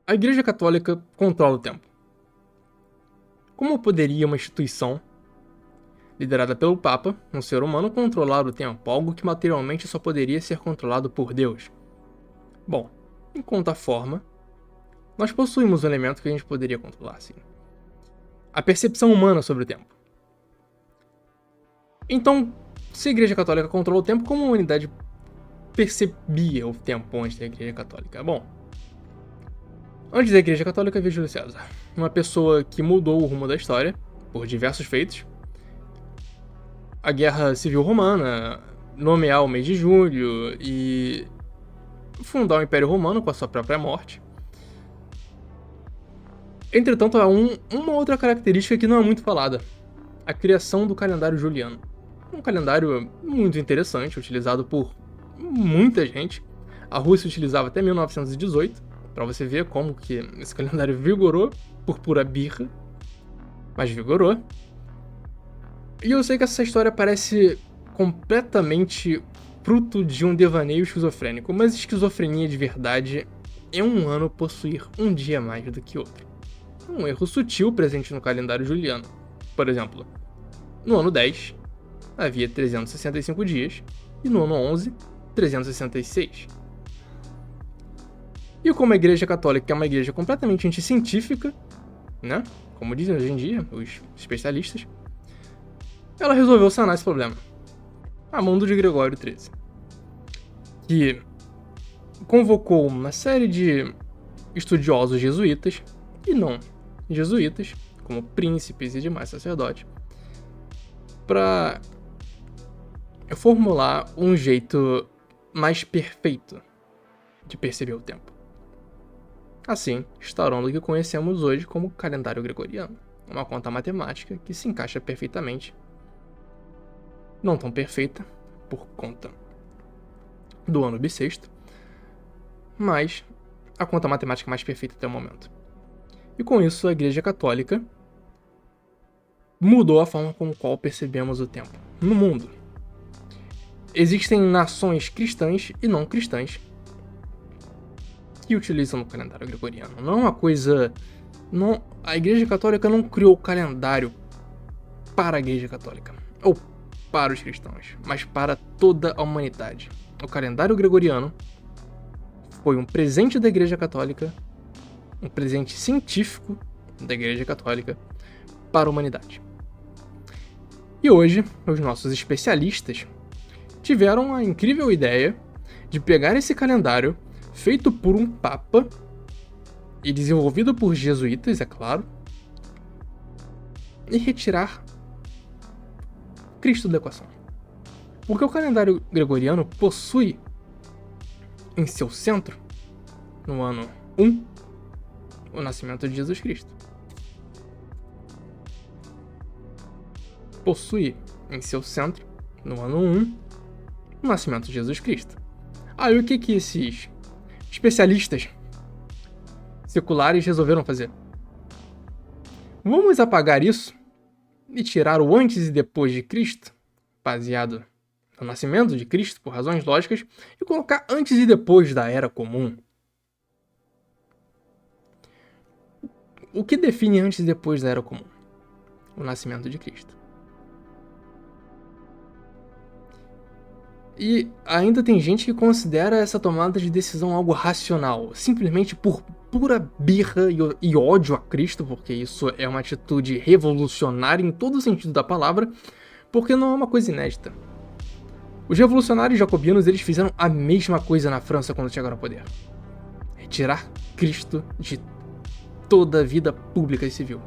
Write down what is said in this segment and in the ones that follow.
A Igreja Católica controla o tempo. Como poderia uma instituição, liderada pelo Papa, um ser humano, controlar o tempo, algo que materialmente só poderia ser controlado por Deus? Bom, em conta forma, nós possuímos um elemento que a gente poderia controlar, sim. A percepção humana sobre o tempo. Então, se a Igreja Católica controla o tempo, como a humanidade percebia o tempo antes da Igreja Católica? Bom, antes da Igreja Católica havia Júlio César, uma pessoa que mudou o rumo da história por diversos feitos. A Guerra Civil Romana, nomear o mês de julho e fundar o Império Romano com a sua própria morte. Entretanto, há uma outra característica que não é muito falada: a criação do calendário juliano. Um calendário muito interessante, utilizado por muita gente. A Rússia utilizava até 1918, para você ver como que esse calendário vigorou por pura birra, mas vigorou. E eu sei que essa história parece completamente fruto de um devaneio esquizofrênico, mas esquizofrenia de verdade é um ano possuir um dia mais do que outro. Um erro sutil presente no calendário juliano. Por exemplo, no ano 10, havia 365 dias, e no ano 11, 366. E como a Igreja Católica é uma igreja completamente anticientífica, né? Como dizem hoje em dia os especialistas, ela resolveu sanar esse problema, a mão de Gregório XIII, que convocou uma série de estudiosos jesuítas, e não jesuítas, como príncipes e demais sacerdotes, para formular um jeito mais perfeito de perceber o tempo. Assim, instaurando o que conhecemos hoje como calendário gregoriano, uma conta matemática que se encaixa perfeitamente, não tão perfeita por conta do ano bissexto, mas a conta matemática mais perfeita até o momento. E com isso, a Igreja Católica mudou a forma com a qual percebemos o tempo no mundo. Existem nações cristãs e não cristãs que utilizam o calendário gregoriano. Não é uma coisa... a Igreja Católica não criou o calendário para a Igreja Católica, ou para os cristãos, mas para toda a humanidade. O calendário gregoriano foi um presente da Igreja Católica, um presente científico da Igreja Católica para a humanidade. E hoje, os nossos especialistas tiveram a incrível ideia de pegar esse calendário feito por um papa e desenvolvido por jesuítas, é claro, e retirar Cristo da equação. Porque o calendário gregoriano possui em seu centro, no ano 1, o nascimento de Jesus Cristo. Possui em seu centro, no ano 1, o nascimento de Jesus Cristo. Aí o que esses especialistas seculares resolveram fazer? Vamos apagar isso e tirar o antes e depois de Cristo, baseado no nascimento de Cristo por razões lógicas, e colocar antes e depois da Era Comum. O que define antes e depois da Era Comum? O nascimento de Cristo. E ainda tem gente que considera essa tomada de decisão algo racional, simplesmente por pura birra e ódio a Cristo, porque isso é uma atitude revolucionária em todo o sentido da palavra, porque não é uma coisa inédita. Os revolucionários jacobinos, eles fizeram a mesma coisa na França quando chegaram ao poder. Retirar Cristo de toda a vida pública e civil.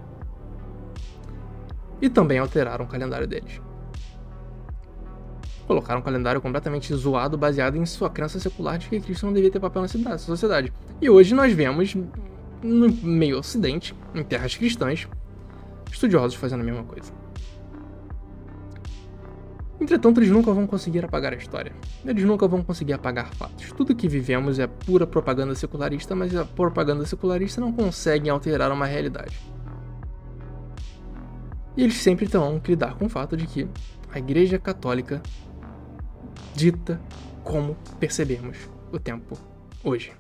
E também alteraram o calendário deles. Colocaram um calendário completamente zoado, baseado em sua crença secular de que Cristo não devia ter papel na sociedade. E hoje nós vemos, no meio ocidente, em terras cristãs, estudiosos fazendo a mesma coisa. Entretanto, eles nunca vão conseguir apagar a história. Eles nunca vão conseguir apagar fatos. Tudo que vivemos é pura propaganda secularista, mas a propaganda secularista não consegue alterar uma realidade. E eles sempre terão que lidar com o fato de que a Igreja Católica dita como percebemos o tempo hoje.